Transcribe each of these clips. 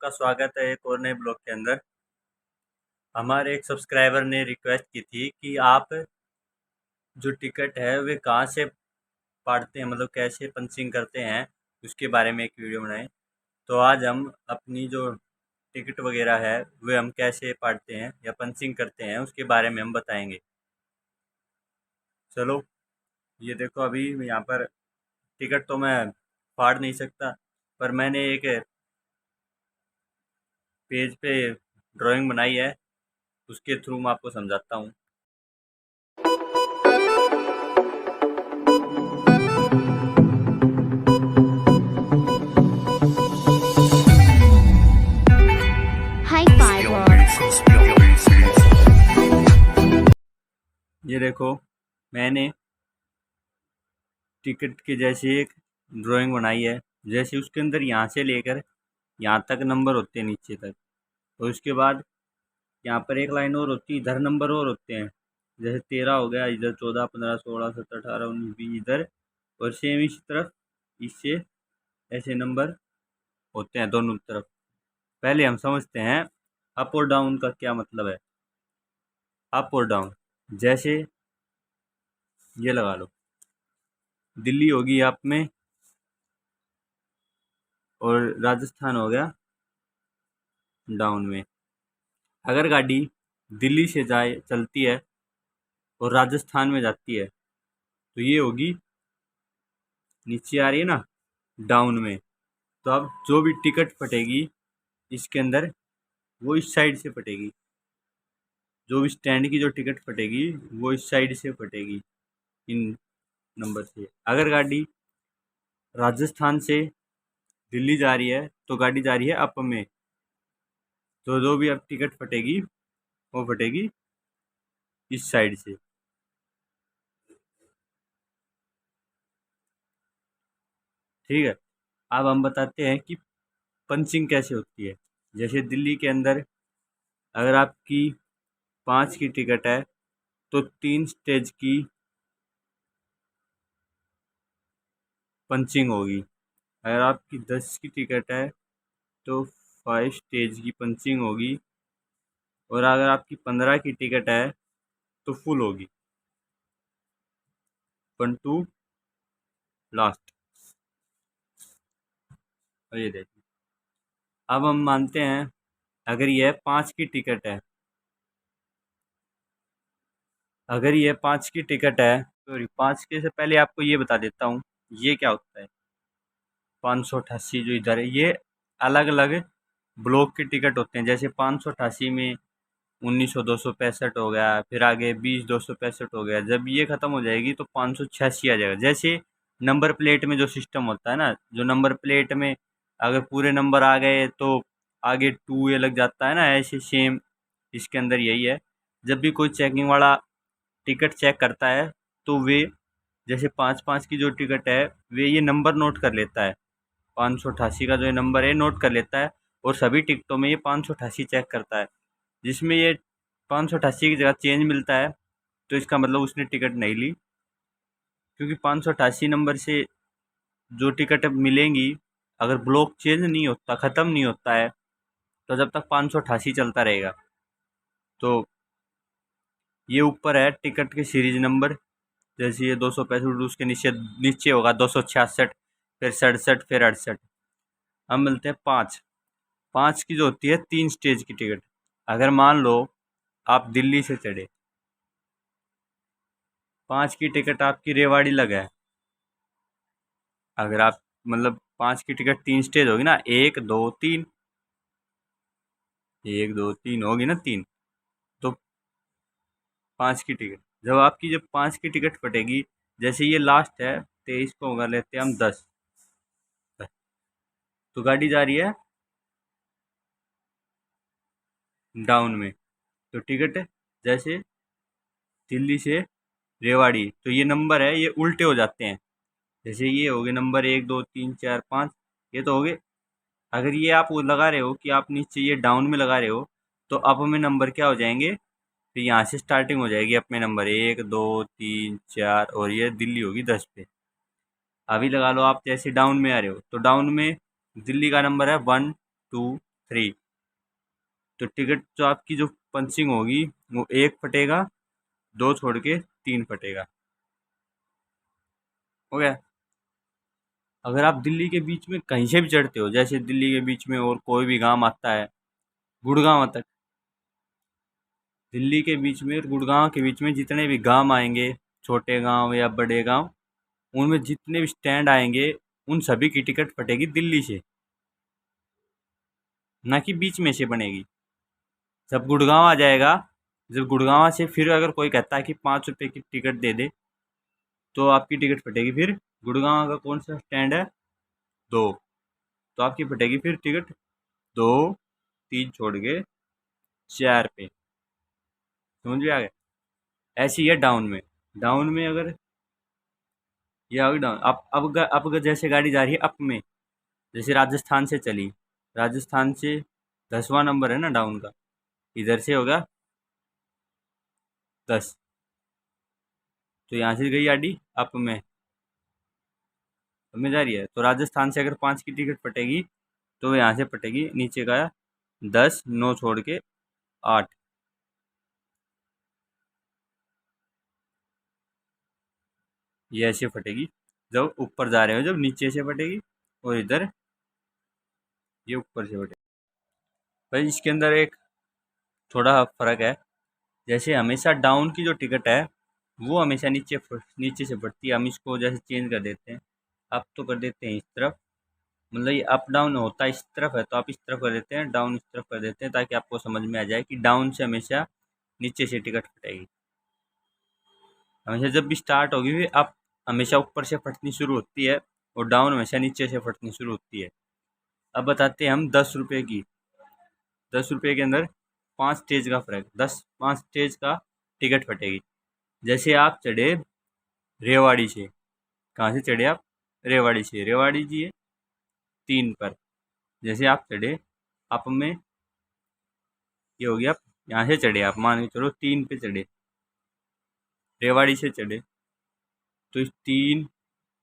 आपका स्वागत है एक और नए ब्लॉग के अंदर। हमारे एक सब्सक्राइबर ने रिक्वेस्ट की थी कि आप जो टिकट है वे कहाँ से फाड़ते हैं, मतलब कैसे पंचिंग करते हैं, उसके बारे में एक वीडियो बनाएं। तो आज हम अपनी जो टिकट वगैरह है वे हम कैसे फाड़ते हैं या पंचिंग करते हैं उसके बारे में हम बताएंगे। चलो, ये देखो, अभी यहाँ पर टिकट तो मैं फाड़ नहीं सकता, पर मैंने एक पेज पे ड्राइंग बनाई है, उसके थ्रू मैं आपको समझाता हूँ। High Five World. ये देखो, मैंने टिकट के जैसे एक ड्राइंग बनाई है। जैसे उसके अंदर यहाँ से लेकर यहाँ तक नंबर होते हैं, नीचे तक। और उसके बाद यहाँ पर एक लाइन और होती है, इधर नंबर और होते हैं। जैसे 13 हो गया, इधर 14, 15, 16, 17, 18, 19, 20 इधर, और सेम इस तरफ इससे ऐसे नंबर होते हैं दोनों तरफ। पहले हम समझते हैं अप और डाउन का क्या मतलब है। अप और डाउन, जैसे ये लगा लो, दिल्ली होगी अप में और राजस्थान हो गया डाउन में। अगर गाड़ी दिल्ली से जाए चलती है और राजस्थान में जाती है तो ये होगी, नीचे आ रही है ना, डाउन में। तो अब जो भी टिकट फटेगी इसके अंदर, वो इस साइड से फटेगी। जो भी स्टैंड की जो टिकट फटेगी वो इस साइड से फटेगी, इन नंबर से। अगर गाड़ी राजस्थान से दिल्ली जा रही है तो गाड़ी जा रही है अप में, तो जो भी अब टिकट फटेगी वो फटेगी इस साइड से। ठीक है, अब हम बताते हैं कि पंचिंग कैसे होती है। जैसे दिल्ली के अंदर अगर आपकी 5 की टिकट है तो 3 स्टेज की पंचिंग होगी। अगर आपकी 10 की टिकट है तो 5 स्टेज की पंचिंग होगी। और अगर आपकी 15 की टिकट है तो फुल होगी, 1 टू लास्ट। और ये देखिए, अब हम मानते हैं अगर यह 5 की टिकट है, अगर ये 5 की टिकट है, सॉरी, 5 के से पहले आपको ये बता देता हूँ ये क्या होता है। 588 जो इधर है, ये अलग अलग ब्लॉक के टिकट होते हैं। जैसे 588 में 19,265 हो गया, फिर आगे 20,265 हो गया। जब ये ख़त्म हो जाएगी तो 586 आ जाएगा। जैसे नंबर प्लेट में जो सिस्टम होता है ना, जो नंबर प्लेट में अगर पूरे नंबर आ गए तो आगे 2 ये लग जाता है ना, ऐसे सेम इसके अंदर यही है। जब भी कोई चेकिंग वाला टिकट चेक करता है तो वे, जैसे 5-5 की जो टिकट है, वे ये नंबर नोट कर लेता है। 588 का जो ये नंबर है नोट कर लेता है, और सभी टिकटों में ये 588 चेक करता है। जिसमें ये 588 की जगह चेंज मिलता है तो इसका मतलब उसने टिकट नहीं ली। क्योंकि 588 नंबर से जो टिकट मिलेंगी, अगर ब्लॉक चेंज नहीं होता, ख़त्म नहीं होता है, तो जब तक 588 चलता रहेगा। तो ये ऊपर है टिकट के सीरीज नंबर। जैसे ये 265, उसके नीचे नीचे होगा 266, फिर 67, फिर 68। हम मिलते हैं 5। 5 की जो होती है 3 स्टेज की टिकट। अगर मान लो आप दिल्ली से चढ़े, 5 की टिकट आपकी रेवाड़ी लगा है। अगर आप, मतलब 5 की टिकट 3 स्टेज होगी ना, 1 2 3, 1 2 3 होगी ना, 3। तो 5 की टिकट, जब 5 की टिकट फटेगी, जैसे ये लास्ट है 23 को होगा, लेते हैं हम 10, तो गाड़ी जा रही है डाउन में। तो टिकट जैसे दिल्ली से रेवाड़ी, तो ये नंबर है ये उल्टे हो जाते हैं। जैसे ये हो गए नंबर 1 2 3 4 5, ये तो हो गए। अगर ये आप वो लगा रहे हो कि आप नीचे ये डाउन में लगा रहे हो, तो अप में नंबर क्या हो जाएंगे, फिर यहाँ से स्टार्टिंग हो जाएगी अप में नंबर 1 2 3 4, और ये दिल्ली होगी 10 पे। अभी लगा लो आप जैसे डाउन में आ रहे हो, तो डाउन में दिल्ली का नंबर है 1 2 3। तो टिकट जो आपकी जो पंचिंग होगी वो 1 फटेगा, 2 छोड़ के 3 फटेगा। हो गया। अगर आप दिल्ली के बीच में कहीं से भी चढ़ते हो, जैसे दिल्ली के बीच में और कोई भी गांव आता है गुड़गांव तक, दिल्ली के बीच में और गुड़गांव के बीच में जितने भी गांव आएंगे, छोटे गांव या बड़े गांव, उनमें जितने भी स्टैंड आएंगे उन सभी की टिकट फटेगी दिल्ली से, ना कि बीच में से बनेगी। जब गुड़गांव आ जाएगा, जब गुड़गांव से फिर अगर कोई कहता है कि 5 रुपये की टिकट दे दे, तो आपकी टिकट फटेगी फिर गुड़गांव का कौन सा स्टैंड है, 2, तो आपकी फटेगी फिर टिकट 2, 3 छोड़ के 4 पे। समझ में आ गया। ऐसी है डाउन में। डाउन में अगर ये आ गई डाउन, अब अगर जैसे गाड़ी जा रही है अप में, जैसे राजस्थान से चली, राजस्थान से 10वां नंबर है ना डाउन का, इधर से होगा 10, तो यहाँ से गई गाड़ी अप में जा रही है, तो राजस्थान से अगर 5 की टिकट फटेगी तो यहाँ से फटेगी नीचे का 10, 9 छोड़ के 8। ये ऐसे फटेगी। जब ऊपर जा रहे हो जब नीचे से फटेगी, और इधर ये ऊपर से फटेगी। भाई इसके अंदर एक थोड़ा फ़र्क है। जैसे हमेशा डाउन की जो टिकट है वो हमेशा नीचे से फटती है। हम इसको जैसे चेंज कर देते हैं, अप तो कर देते हैं इस तरफ, मतलब ये अप डाउन होता है इस तरफ है तो आप इस तरफ कर देते हैं, डाउन इस तरफ कर देते हैं, ताकि आपको समझ में आ जाए कि डाउन से हमेशा नीचे से टिकट फटेगी। हमेशा जब भी स्टार्ट होगी फिर अप हमेशा ऊपर से फटनी शुरू होती है, और डाउन हमेशा नीचे से फटनी शुरू होती है। अब बताते हैं हम 10 रुपये की। 10 रुपये के अंदर 5 स्टेज का फ़र्क, 5 स्टेज का टिकट फटेगी। जैसे आप चढ़े रेवाड़ी से, कहाँ से चढ़े आप, रेवाड़ी से, रेवाड़ी जी है 3 पर। जैसे आप चढ़े अप में, ये हो गया, यहाँ से चढ़े आप, मान के चलो 3 पे चढ़े, रेवाड़ी से चढ़े, तो इस 3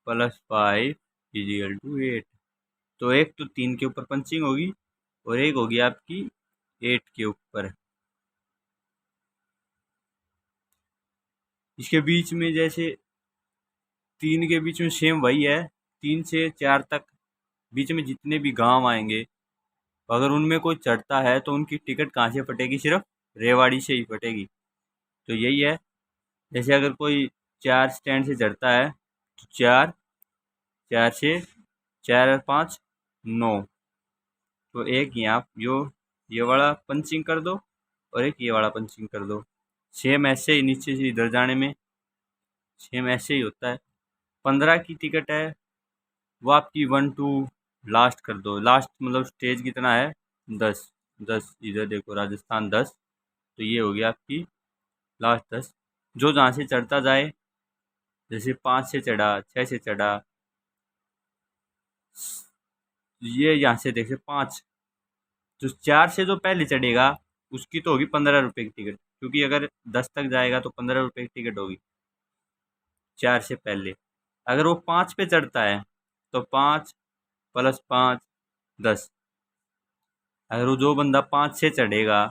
+ 5 = 8। तो एक तो 3 के ऊपर पंचिंग होगी और एक होगी आपकी 8 के ऊपर। इसके बीच में जैसे 3 के बीच में सेम वही है, 3 से 4 तक बीच में जितने भी गांव आएंगे, अगर उनमें कोई चढ़ता है तो उनकी टिकट कहाँ से फटेगी, सिर्फ रेवाड़ी से ही फटेगी। तो यही है। जैसे अगर कोई 4 स्टैंड से चढ़ता है तो 4, 4 से 4 और 5 9, तो एक यहाँ जो ये वाला पंचिंग कर दो और एक ये वाला पंचिंग कर दो। सेम ऐसे ही नीचे से इधर जाने में सेम ऐसे ही होता है। 15 की टिकट है वो आपकी 1 2 लास्ट कर दो। लास्ट मतलब स्टेज कितना है, 10, 10 इधर देखो राजस्थान 10, तो ये हो गया आपकी लास्ट 10। जो जहाँ से चढ़ता जाए, जैसे 5 से चढ़ा, 6 से चढ़ा, ये यहाँ से देखे 5, जो 4 से जो पहले चढ़ेगा उसकी तो होगी 15 रुपये की टिकट, क्योंकि अगर 10 तक जाएगा तो 15 रुपये की टिकट होगी 4 से पहले। अगर वो 5 पे चढ़ता है तो 5 + 5 10। अगर वो जो बंदा 5 से चढ़ेगा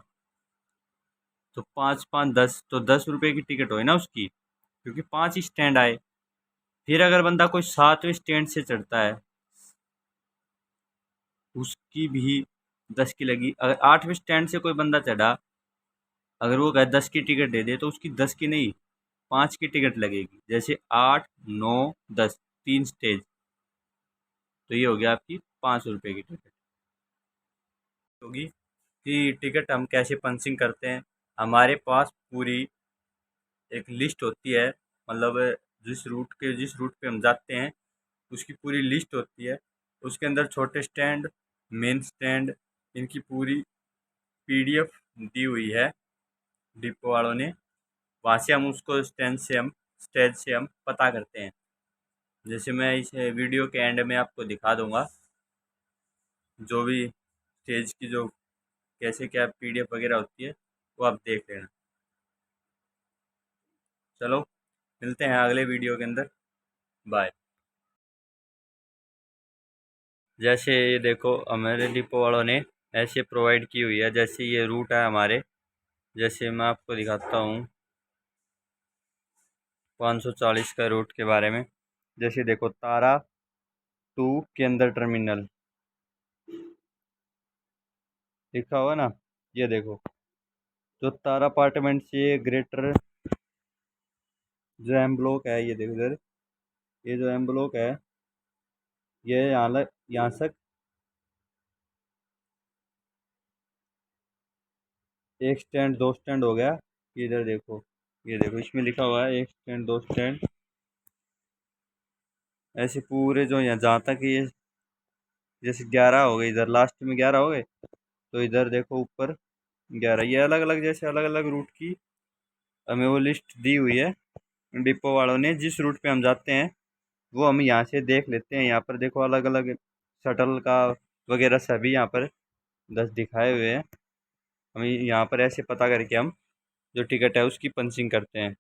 तो 5 5 10, तो 10 रुपये की टिकट हुई ना उसकी, क्योंकि 5 ही स्टैंड आए। फिर अगर बंदा कोई 7वें स्टैंड से चढ़ता है, उसकी भी 10 की लगी। अगर 8वें स्टैंड से कोई बंदा चढ़ा, अगर वो कहे 10 की टिकट दे दे, तो उसकी 10 की नहीं 5 की टिकट लगेगी। जैसे 8 9 10, 3 स्टेज, तो ये हो गया आपकी 5 रुपये की टिकट होगी। कि टिकट हम कैसे पंचिंग करते हैं, हमारे पास पूरी एक लिस्ट होती है, मतलब जिस रूट पे हम जाते हैं उसकी पूरी लिस्ट होती है। उसके अंदर छोटे स्टैंड, मेन स्टैंड, इनकी पूरी पीडीएफ दी हुई है डिपो वालों ने। वहाँ से हम उसको स्टेज से हम पता करते हैं। जैसे मैं इस वीडियो के एंड में आपको दिखा दूंगा जो भी स्टेज की जो कैसे क्या पीडीएफ वगैरह होती है, वो आप देख लेना। चलो मिलते हैं अगले वीडियो के अंदर, बाय। जैसे ये देखो हमारे डिपो वालों ने ऐसे प्रोवाइड की हुई है। जैसे ये रूट है हमारे, जैसे मैं आपको दिखाता हूँ 540 का रूट के बारे में। जैसे देखो तारा टू केंद्र टर्मिनल लिखा हुआ ना, ये देखो जो तारा अपार्टमेंट से ग्रेटर जो एम ब्लॉक है, ये देखो इधर, ये जो एम ब्लॉक है ये यहाँ से एक स्टैंड दो स्टैंड हो गया। इधर देखो, ये देखो इसमें लिखा हुआ है एक स्टैंड दो स्टैंड। ऐसे पूरे जो यहाँ जहाँ तक ये जैसे 11 हो गए, इधर लास्ट में 11 हो गए, तो इधर देखो ऊपर 11। ये अलग अलग जैसे अलग अलग रूट की हमें वो लिस्ट दी हुई है डिपो वालों ने। जिस रूट पे हम जाते हैं वो हम यहाँ से देख लेते हैं। यहाँ पर देखो अलग अलग शटल का वगैरह सभी यहाँ पर 10 दिखाए हुए हैं। हम यहाँ पर ऐसे पता करके हम जो टिकट है उसकी पंचिंग करते हैं।